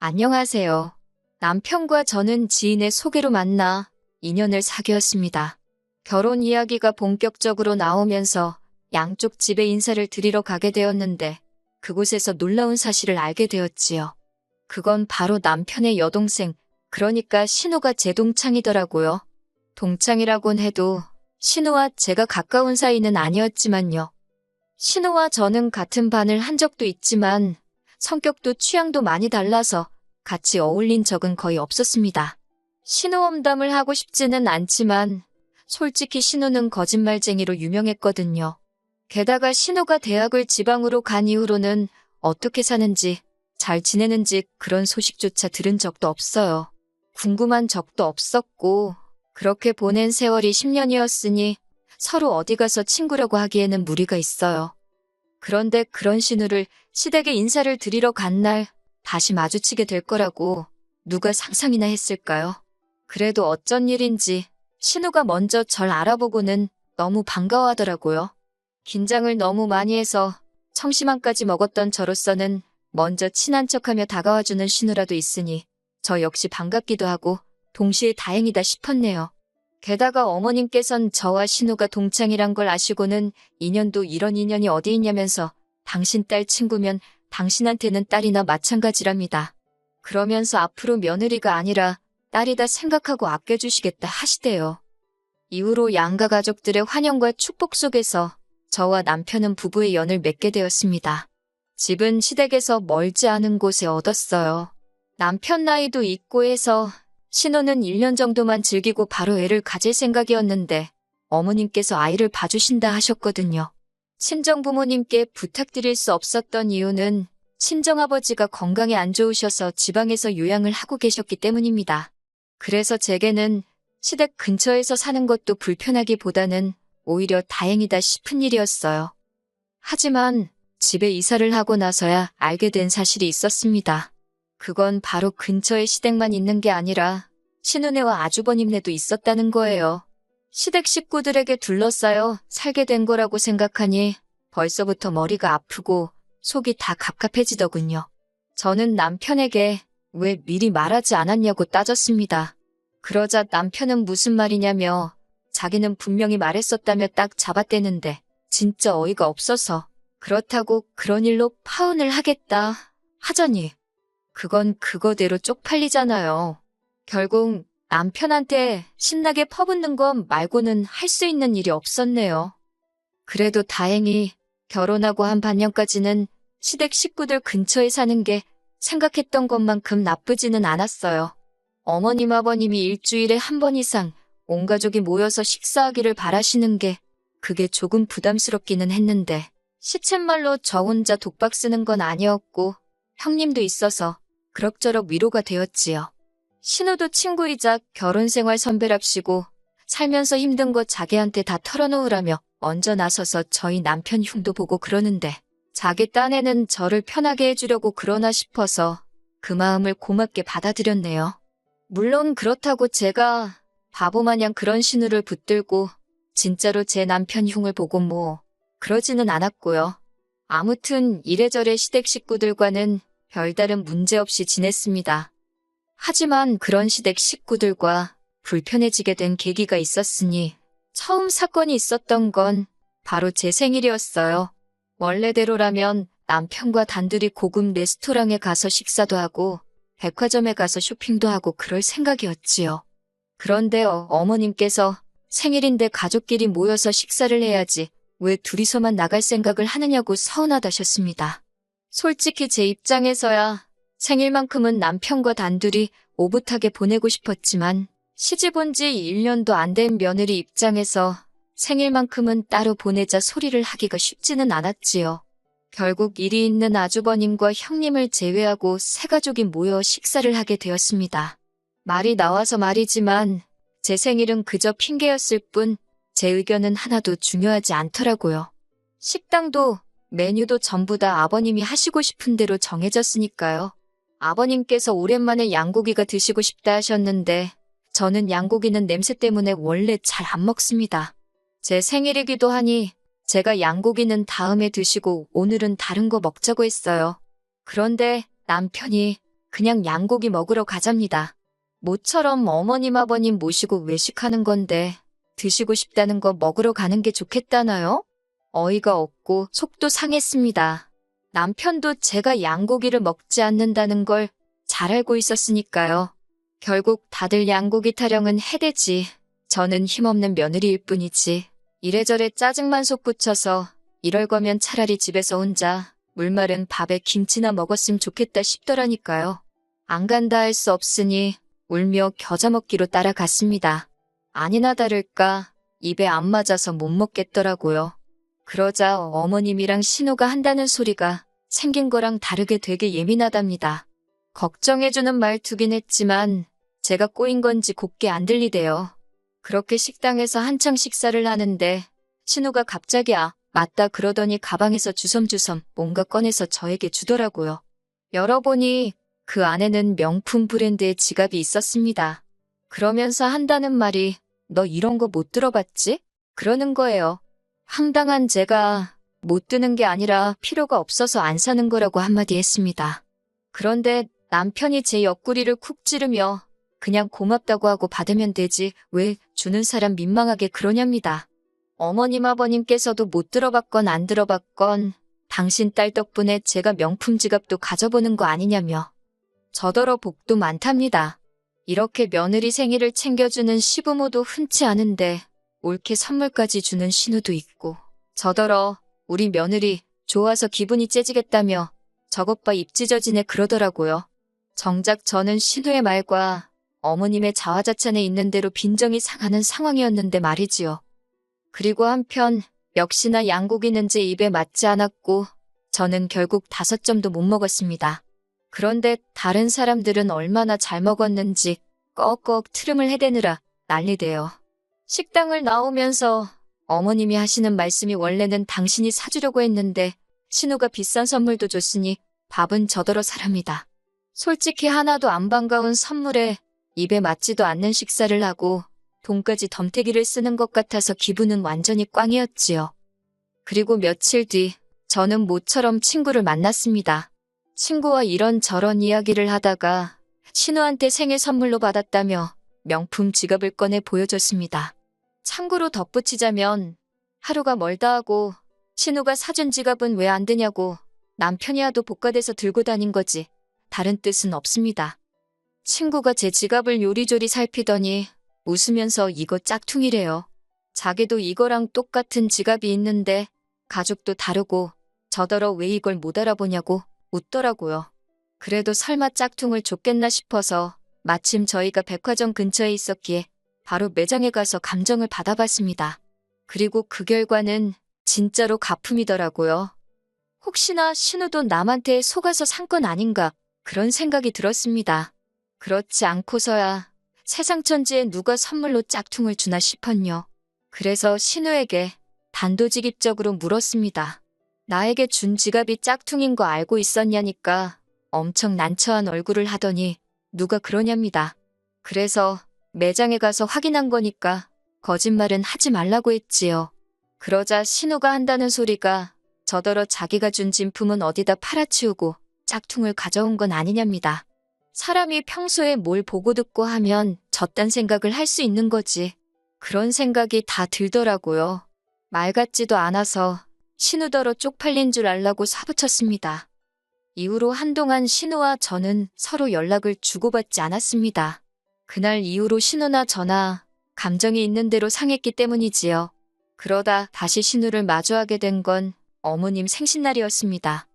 안녕하세요. 남편과 저는 지인의 소개로 만나 2년을 사귀었습니다. 결혼 이야기가 본격적으로 나오면서 양쪽 집에 인사를 드리러 가게 되었는데 그곳에서 놀라운 사실을 알게 되었지요. 그건 바로 남편의 여동생, 그러니까 신우가 제 동창이더라고요. 동창이라곤 해도 신우와 제가 가까운 사이는 아니었지만요. 신우와 저는 같은 반을 한 적도 있지만 성격도 취향도 많이 달라서 같이 어울린 적은 거의 없었습니다. 신우 험담을 하고 싶지는 않지만 솔직히 신우는 거짓말쟁이로 유명했거든요. 게다가 신우가 대학을 지방으로 간 이후로는 어떻게 사는지, 잘 지내는지 그런 소식조차 들은 적도 없어요. 궁금한 적도 없었고 그렇게 보낸 세월이 10년이었으니 서로 어디 가서 친구라고 하기에는 무리가 있어요. 그런데 그런 신우를 시댁에 인사를 드리러 간 날 다시 마주치게 될 거라고 누가 상상이나 했을까요? 그래도 어쩐 일인지 신우가 먼저 절 알아보고는 너무 반가워하더라고요. 긴장을 너무 많이 해서 청심환까지 먹었던 저로서는 먼저 친한 척하며 다가와주는 신우라도 있으니 저 역시 반갑기도 하고 동시에 다행이다 싶었네요. 게다가 어머님께선 저와 신우가 동창이란 걸 아시고는 인연도 이런 인연이 어디 있냐면서 당신 딸 친구면 당신한테는 딸이나 마찬가지랍니다. 그러면서 앞으로 며느리가 아니라 딸이다 생각하고 아껴주시겠다 하시대요. 이후로 양가 가족들의 환영과 축복 속에서 저와 남편은 부부의 연을 맺게 되었습니다. 집은 시댁에서 멀지 않은 곳에 얻었어요. 남편 나이도 있고 해서 신우는 1년 정도만 즐기고 바로 애를 가질 생각이었는데 어머님께서 아이를 봐주신다 하셨거든요. 친정부모님께 부탁드릴 수 없었던 이유는 친정아버지가 건강이 안 좋으셔서 지방에서 요양을 하고 계셨기 때문입니다. 그래서 제게는 시댁 근처에서 사는 것도 불편하기보다는 오히려 다행이다 싶은 일이었어요. 하지만 집에 이사를 하고 나서야 알게 된 사실이 있었습니다. 그건 바로 근처에 시댁만 있는 게 아니라 신우네와 아주버님네도 있었다는 거예요. 시댁 식구들에게 둘러싸여 살게 된 거라고 생각하니 벌써부터 머리가 아프고 속이 다 갑갑해지더군요. 저는 남편에게 왜 미리 말하지 않았냐고 따졌습니다. 그러자 남편은 무슨 말이냐며 자기는 분명히 말했었다며 딱 잡아떼는데 진짜 어이가 없어서 그렇다고 그런 일로 파혼을 하겠다 하자니 그건 그거대로 쪽팔리잖아요. 결국 남편한테 신나게 퍼붓는 것 말고는 할 수 있는 일이 없었네요. 그래도 다행히 결혼하고 한 반년까지는 시댁 식구들 근처에 사는 게 생각했던 것만큼 나쁘지는 않았어요. 어머님 아버님이 일주일에 한 번 이상 온 가족이 모여서 식사하기를 바라시는 게 그게 조금 부담스럽기는 했는데 시쳇말로 저 혼자 독박 쓰는 건 아니었고 형님도 있어서 그럭저럭 위로가 되었지요. 신우도 친구이자 결혼생활 선배랍시고 살면서 힘든 거 자기한테 다 털어놓으라며 먼저 나서서 저희 남편 흉도 보고 그러는데 자기 딴에는 저를 편하게 해주려고 그러나 싶어서 그 마음을 고맙게 받아들였네요. 물론 그렇다고 제가 바보마냥 그런 신우를 붙들고 진짜로 제 남편 흉을 보고 뭐 그러지는 않았고요. 아무튼 이래저래 시댁 식구들과는 별다른 문제 없이 지냈습니다. 하지만 그런 시댁 식구들과 불편해지게 된 계기가 있었으니 처음 사건이 있었던 건 바로 제 생일이었어요. 원래대로라면 남편과 단둘이 고급 레스토랑에 가서 식사도 하고 백화점에 가서 쇼핑도 하고 그럴 생각이었지요. 그런데 어머님께서 생일인데 가족끼리 모여서 식사를 해야지 왜 둘이서만 나갈 생각을 하느냐고 서운하다셨습니다. 솔직히 제 입장에서야 생일만큼은 남편과 단둘이 오붓하게 보내고 싶었지만 시집 온 지 1년도 안 된 며느리 입장에서 생일만큼은 따로 보내자 소리를 하기가 쉽지는 않았지요. 결국 일이 있는 아주버님과 형님을 제외하고 세 가족이 모여 식사를 하게 되었습니다. 말이 나와서 말이지만 제 생일은 그저 핑계였을 뿐 제 의견은 하나도 중요하지 않더라고요. 식당도 메뉴도 전부 다 아버님이 하시고 싶은 대로 정해졌으니까요. 아버님께서 오랜만에 양고기가 드시고 싶다 하셨는데 저는 양고기는 냄새 때문에 원래 잘 안 먹습니다. 제 생일이기도 하니 제가 양고기는 다음에 드시고 오늘은 다른 거 먹자고 했어요. 그런데 남편이 그냥 양고기 먹으러 가잡니다. 모처럼 어머님 아버님 모시고 외식하는 건데 드시고 싶다는 거 먹으러 가는 게 좋겠다나요? 어이가 없고 속도 상했습니다. 남편도 제가 양고기를 먹지 않는다는 걸 잘 알고 있었으니까요. 결국 다들 양고기 타령은 해대지. 저는 힘없는 며느리일 뿐이지. 이래저래 짜증만 솟구쳐서 이럴 거면 차라리 집에서 혼자 물마른 밥에 김치나 먹었으면 좋겠다 싶더라니까요. 안 간다 할 수 없으니 울며 겨자 먹기로 따라갔습니다. 아니나 다를까 입에 안 맞아서 못 먹겠더라고요. 그러자 어머님이랑 신우가 한다는 소리가 생긴 거랑 다르게 되게 예민하답니다. 걱정해주는 말투긴 했지만 제가 꼬인 건지 곱게 안 들리대요. 그렇게 식당에서 한창 식사를 하는데 신우가 갑자기 맞다 그러더니 가방에서 주섬주섬 뭔가 꺼내서 저에게 주더라고요. 열어보니 그 안에는 명품 브랜드의 지갑이 있었습니다. 그러면서 한다는 말이 너 이런 거 못 들어봤지? 그러는 거예요. 황당한 제가 못 드는 게 아니라 필요가 없어서 안 사는 거라고 한마디 했습니다. 그런데 남편이 제 옆구리를 쿡 찌르며 그냥 고맙다고 하고 받으면 되지 왜 주는 사람 민망하게 그러냐입니다. 어머님 아버님께서도 못 들어봤건 안 들어봤건 당신 딸 덕분에 제가 명품 지갑도 가져보는 거 아니냐며. 저더러 복도 많답니다. 이렇게 며느리 생일을 챙겨주는 시부모도 흔치 않은데 올케 선물까지 주는 신우도 있고 저더러 우리 며느리 좋아서 기분이 째지겠다며 저것 봐 입 찢어지네 그러더라고요. 정작 저는 신우의 말과 어머님의 자화자찬에 있는 대로 빈정이 상하는 상황이었는데 말이지요. 그리고 한편 역시나 양고기는 제 입에 맞지 않았고 저는 결국 5점도 못 먹었습니다. 그런데 다른 사람들은 얼마나 잘 먹었는지 꺽꺽 트름을 해대느라 난리대요. 식당을 나오면서 어머님이 하시는 말씀이 원래는 당신이 사주려고 했는데 신우가 비싼 선물도 줬으니 밥은 저더러 사랍니다. 솔직히 하나도 안 반가운 선물에 입에 맞지도 않는 식사를 하고 돈까지 덤태기를 쓰는 것 같아서 기분은 완전히 꽝이었지요. 그리고 며칠 뒤 저는 모처럼 친구를 만났습니다. 친구와 이런저런 이야기를 하다가 신우한테 생일 선물로 받았다며 명품 지갑을 꺼내 보여줬습니다. 참고로 덧붙이자면 하루가 멀다 하고 신우가 사준 지갑은 왜 안 되냐고 남편이 하도 복가돼서 들고 다닌 거지 다른 뜻은 없습니다. 친구가 제 지갑을 요리조리 살피더니 웃으면서 이거 짝퉁이래요. 자기도 이거랑 똑같은 지갑이 있는데 가죽도 다르고 저더러 왜 이걸 못 알아보냐고 웃더라고요. 그래도 설마 짝퉁을 줬겠나 싶어서 마침 저희가 백화점 근처에 있었기에 바로 매장에 가서 감정을 받아봤습니다. 그리고 그 결과는 진짜로 가품이더라고요. 혹시나 신우도 남한테 속아서 산 건 아닌가 그런 생각이 들었습니다. 그렇지 않고서야 세상 천지에 누가 선물로 짝퉁을 주나 싶었요. 그래서 신우에게 단도직입적으로 물었습니다. 나에게 준 지갑이 짝퉁인 거 알고 있었냐니까 엄청 난처한 얼굴을 하더니 누가 그러냐입니다. 그래서 매장에 가서 확인한 거니까 거짓말은 하지 말라고 했지요. 그러자 신우가 한다는 소리가 저더러 자기가 준 진품은 어디다 팔아치우고 짝퉁을 가져온 건 아니냐입니다. 사람이 평소에 뭘 보고 듣고 하면 저딴 생각을 할 수 있는 거지. 그런 생각이 다 들더라고요. 말 같지도 않아서 신우더러 쪽팔린 줄 알라고 사부쳤습니다. 이후로 한동안 신우와 저는 서로 연락을 주고받지 않았습니다. 그날 이후로 신우나 저나 감정이 있는 대로 상했기 때문이지요. 그러다 다시 신우를 마주하게 된 건 어머님 생신날이었습니다.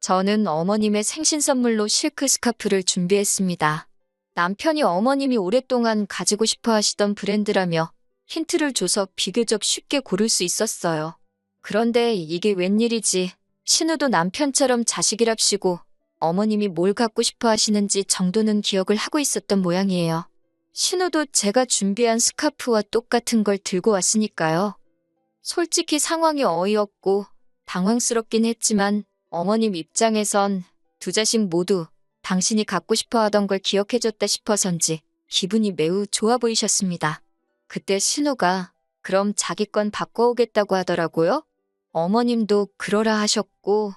저는 어머님의 생신 선물로 실크 스카프를 준비했습니다. 남편이 어머님이 오랫동안 가지고 싶어 하시던 브랜드라며 힌트를 줘서 비교적 쉽게 고를 수 있었어요. 그런데 이게 웬일이지 신우도 남편처럼 자식이랍시고 어머님이 뭘 갖고 싶어 하시는지 정도는 기억을 하고 있었던 모양이에요. 신우도 제가 준비한 스카프와 똑같은 걸 들고 왔으니까요. 솔직히 상황이 어이없고 당황스럽긴 했지만 어머님 입장에선 두 자식 모두 당신이 갖고 싶어 하던 걸 기억해줬다 싶어서인지 기분이 매우 좋아 보이셨습니다. 그때 신우가 그럼 자기 건 바꿔오겠다고 하더라고요. 어머님도 그러라 하셨고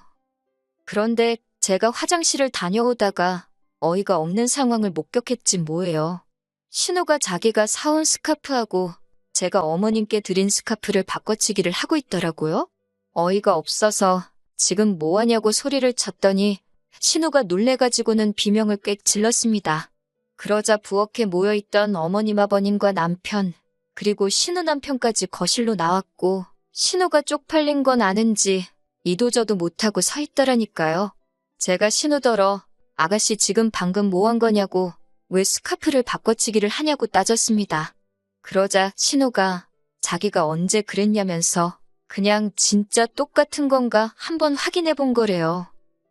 그런데 제가 화장실을 다녀오다가 어이가 없는 상황을 목격했지 뭐예요. 신우가 자기가 사온 스카프하고 제가 어머님께 드린 스카프를 바꿔치기를 하고 있더라고요. 어이가 없어서 지금 뭐하냐고 소리를 쳤더니 신우가 놀래가지고는 비명을 꽥 질렀습니다. 그러자 부엌에 모여있던 어머님 아버님과 남편 그리고 신우 남편까지 거실로 나왔고 신우가 쪽팔린 건 아는지 이도저도 못하고 서 있더라니까요. 제가 신우더러 아가씨 지금 방금 뭐 한 거냐고 왜 스카프를 바꿔치기를 하냐고 따졌습니다. 그러자 신우가 자기가 언제 그랬냐면서 그냥 진짜 똑같은 건가 한번 확인해 본 거래요.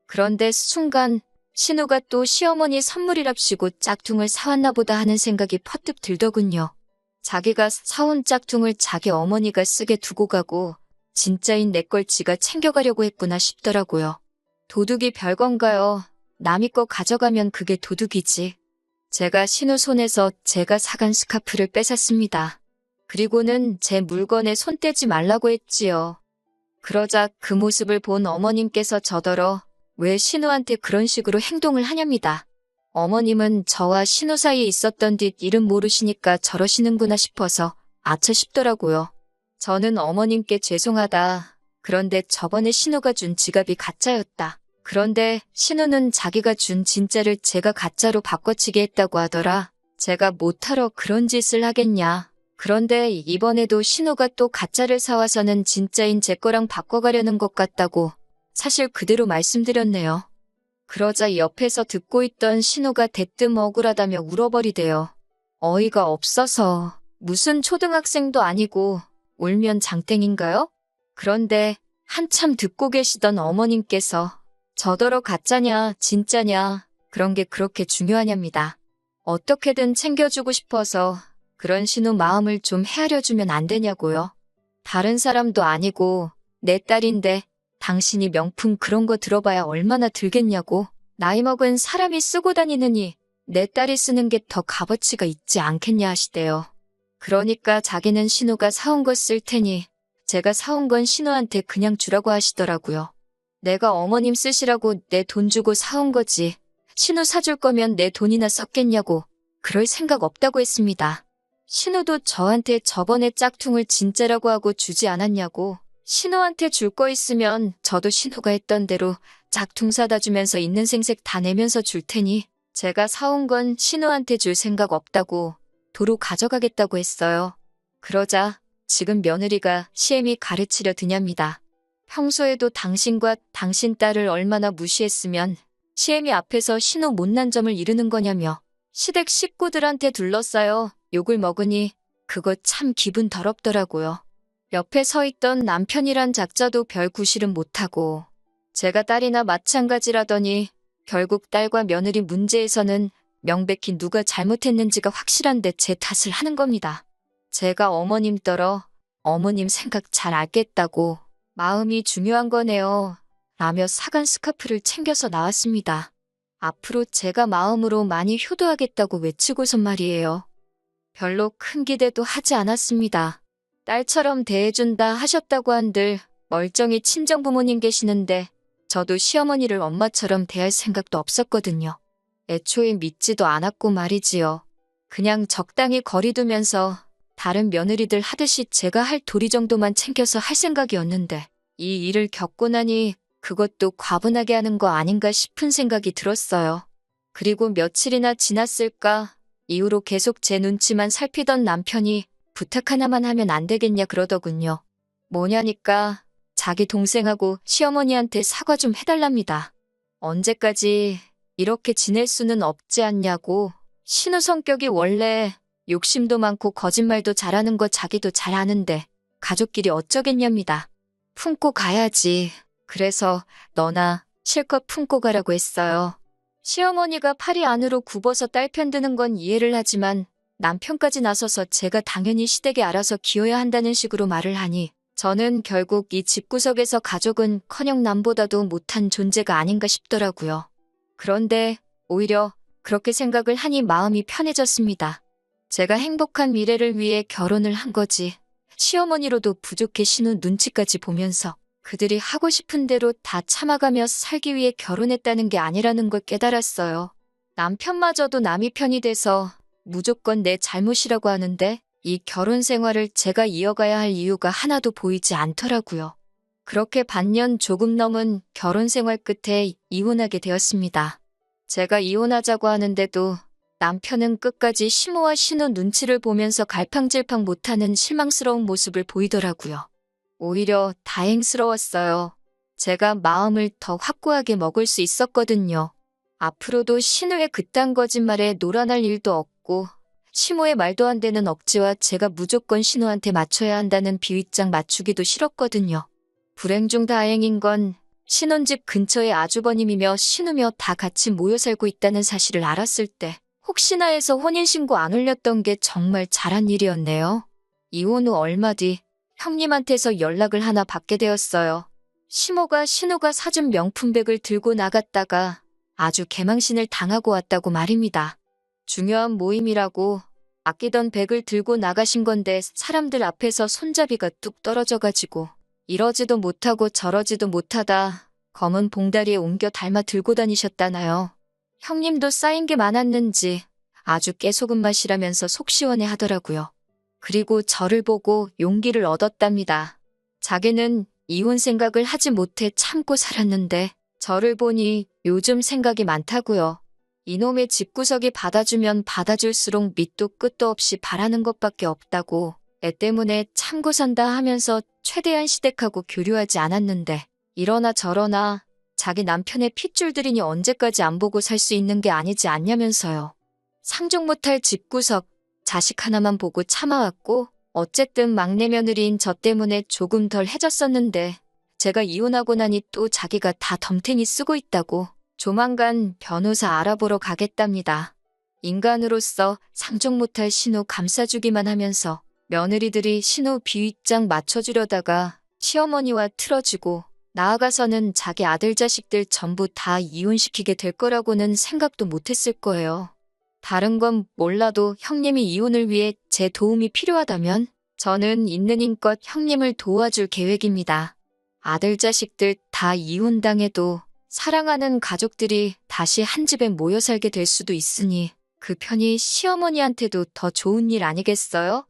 그런데 순간 신우가 또 시어머니 선물이랍시고 짝퉁을 사왔나 보다 하는 생각이 퍼뜩 들더군요. 자기가 사온 짝퉁을 자기 어머니가 쓰게 두고 가고 진짜인 내 걸 지가 챙겨가려고 했구나 싶더라고요. 도둑이 별건가요? 남이 거 가져가면 그게 도둑이지. 제가 신우 손에서 제가 사간 스카프를 뺏었습니다. 그리고는 제 물건에 손 떼지 말라고 했지요. 그러자 그 모습을 본 어머님께서 저더러 왜 신우한테 그런 식으로 행동을 하냐입니다. 어머님은 저와 신우 사이에 있었던 뒷 일은 모르시니까 저러시는구나 싶어서 아차 싶더라고요. 저는 어머님께 죄송하다. 그런데 저번에 신우가 준 지갑이 가짜였다. 그런데 신우는 자기가 준 진짜를 제가 가짜로 바꿔치기 했다고 하더라. 제가 못하러 그런 짓을 하겠냐. 그런데 이번에도 신우가 또 가짜를 사와서는 진짜인 제 거랑 바꿔가려는 것 같다고 사실 그대로 말씀드렸네요. 그러자 옆에서 듣고 있던 신우가 대뜸 억울하다며 울어버리대요. 어이가 없어서 무슨 초등학생도 아니고 울면 장땡인가요? 그런데 한참 듣고 계시던 어머님께서 저더러 가짜냐 진짜냐 그런 게 그렇게 중요하냐입니다. 어떻게든 챙겨주고 싶어서 그런 신우 마음을 좀 헤아려주면 안 되냐고요. 다른 사람도 아니고 내 딸인데 당신이 명품 그런 거 들어봐야 얼마나 들겠냐고. 나이 먹은 사람이 쓰고 다니느니 내 딸이 쓰는 게 더 값어치가 있지 않겠냐 하시대요. 그러니까 자기는 신우가 사온 거 쓸 테니 제가 사온 건 신우한테 그냥 주라고 하시더라고요. 내가 어머님 쓰시라고 내 돈 주고 사온 거지. 신우 사줄 거면 내 돈이나 썼겠냐고. 그럴 생각 없다고 했습니다. 신우도 저한테 저번에 짝퉁을 진짜라고 하고 주지 않았냐고. 신우한테 줄 거 있으면 저도 신우가 했던 대로 짝퉁 사다 주면서 있는 생색 다 내면서 줄 테니 제가 사온 건 신우한테 줄 생각 없다고 도로 가져가겠다고 했어요. 그러자 지금 며느리가 시애미 가르치려 드냐입니다. 평소에도 당신과 당신 딸을 얼마나 무시했으면 시애미 앞에서 신우 못난 점을 이르는 거냐며 시댁 식구들한테 둘러싸여 욕을 먹으니 그거 참 기분 더럽더라고요. 옆에 서 있던 남편이란 작자도 별 구실은 못하고 제가 딸이나 마찬가지라더니 결국 딸과 며느리 문제에서는 명백히 누가 잘못했는지가 확실한데 제 탓을 하는 겁니다. 제가 어머님 떨어 어머님 생각 잘 알겠다고 마음이 중요한 거네요 라며 사간 스카프를 챙겨서 나왔습니다. 앞으로 제가 마음으로 많이 효도하겠다고 외치고선 말이에요. 별로 큰 기대도 하지 않았습니다. 딸처럼 대해준다 하셨다고 한들 멀쩡히 친정부모님 계시는데 저도 시어머니를 엄마처럼 대할 생각도 없었거든요. 애초에 믿지도 않았고 말이지요. 그냥 적당히 거리 두면서 다른 며느리들 하듯이 제가 할 도리 정도만 챙겨서 할 생각이었는데 이 일을 겪고 나니 그것도 과분하게 하는 거 아닌가 싶은 생각이 들었어요. 그리고 며칠이나 지났을까 이후로 계속 제 눈치만 살피던 남편이 부탁 하나만 하면 안 되겠냐 그러더군요. 뭐냐니까 자기 동생하고 시어머니한테 사과 좀 해달랍니다. 언제까지 이렇게 지낼 수는 없지 않냐고. 신우 성격이 원래 욕심도 많고 거짓말도 잘하는 거 자기도 잘 아는데 가족끼리 어쩌겠냐입니다. 품고 가야지. 그래서 너나 실컷 품고 가라고 했어요. 시어머니가 팔이 안으로 굽어서 딸 편드는 건 이해를 하지만 남편까지 나서서 제가 당연히 시댁에 알아서 기어야 한다는 식으로 말을 하니 저는 결국 이 집구석에서 가족은커녕 남보다도 못한 존재가 아닌가 싶더라고요. 그런데 오히려 그렇게 생각을 하니 마음이 편해졌습니다. 제가 행복한 미래를 위해 결혼을 한 거지. 시어머니로도 부족해 신우 눈치까지 보면서 그들이 하고 싶은 대로 다 참아가며 살기 위해 결혼했다는 게 아니라는 걸 깨달았어요. 남편마저도 남이 편이 돼서 무조건 내 잘못이라고 하는데 이 결혼 생활을 제가 이어가야 할 이유가 하나도 보이지 않더라고요. 그렇게 반년 조금 넘은 결혼 생활 끝에 이혼하게 되었습니다. 제가 이혼하자고 하는데도 남편은 끝까지 시모와 신우 눈치를 보면서 갈팡질팡 못하는 실망스러운 모습을 보이더라고요. 오히려 다행스러웠어요. 제가 마음을 더 확고하게 먹을 수 있었거든요. 앞으로도 신우의 그딴 거짓말에 놀아날 일도 없고 시모의 말도 안 되는 억지와 제가 무조건 신우한테 맞춰야 한다는 비윗장 맞추기도 싫었거든요. 불행 중 다행인 건 신혼집 근처에 아주버님이며 신우며 다 같이 모여 살고 있다는 사실을 알았을 때 혹시나 해서 혼인신고 안 올렸던 게 정말 잘한 일이었네요. 이혼 후 얼마 뒤 형님한테서 연락을 하나 받게 되었어요. 시모가 신우가 사준 명품백을 들고 나갔다가 아주 개망신을 당하고 왔다고 말입니다. 중요한 모임이라고 아끼던 백을 들고 나가신 건데 사람들 앞에서 손잡이가 뚝 떨어져가지고 이러지도 못하고 저러지도 못하다 검은 봉다리에 옮겨 닮아 들고 다니셨다나요. 형님도 쌓인 게 많았는지 아주 깨소금 맛이라면서 속 시원해 하더라고요. 그리고 저를 보고 용기를 얻었답니다. 자기는 이혼 생각을 하지 못해 참고 살았는데 저를 보니 요즘 생각이 많다고요. 이놈의 집구석이 받아주면 받아줄수록 밑도 끝도 없이 바라는 것밖에 없다고 애 때문에 참고 산다 하면서 최대한 시댁하고 교류하지 않았는데 이러나 저러나 자기 남편의 핏줄들이니 언제까지 안 보고 살 수 있는 게 아니지 않냐면서요. 상종 못할 집구석, 자식 하나만 보고 참아왔고 어쨌든 막내 며느리인 저 때문에 조금 덜 해졌었는데 제가 이혼하고 나니 또 자기가 다 덤탱이 쓰고 있다고 조만간 변호사 알아보러 가겠답니다. 인간으로서 상종 못할 신우 감싸주기만 하면서 며느리들이 신우 비윗장 맞춰주려다가 시어머니와 틀어지고 나아가서는 자기 아들 자식들 전부 다 이혼시키게 될 거라고는 생각도 못했을 거예요. 다른 건 몰라도 형님이 이혼을 위해 제 도움이 필요하다면 저는 있는 힘껏 형님을 도와줄 계획입니다. 아들 자식들 다 이혼당해도 사랑하는 가족들이 다시 한 집에 모여 살게 될 수도 있으니 그 편이 시어머니한테도 더 좋은 일 아니겠어요?